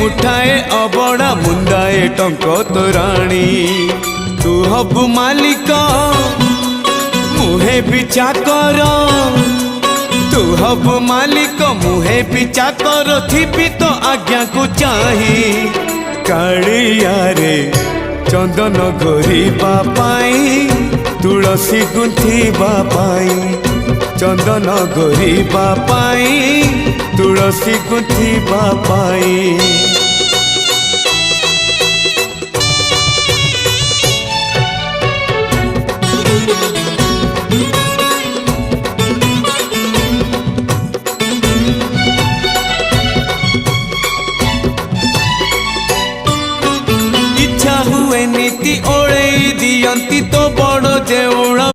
मुठाए अबड़ा मुंदाए टंक तोराणी तू हबु मालिक मुहे भी चाकर तू हबु मालिक मुहे भी चाकर थिपी तो आज्ञा को चाही कालिया रे चंदन घोरीबा पाई तुलसी गुंथिबा पाई चंदन घोरीबा पाई तुलसी गुंथिबा पाई। इच्छा हुए नीति ओढ़े दियंती तो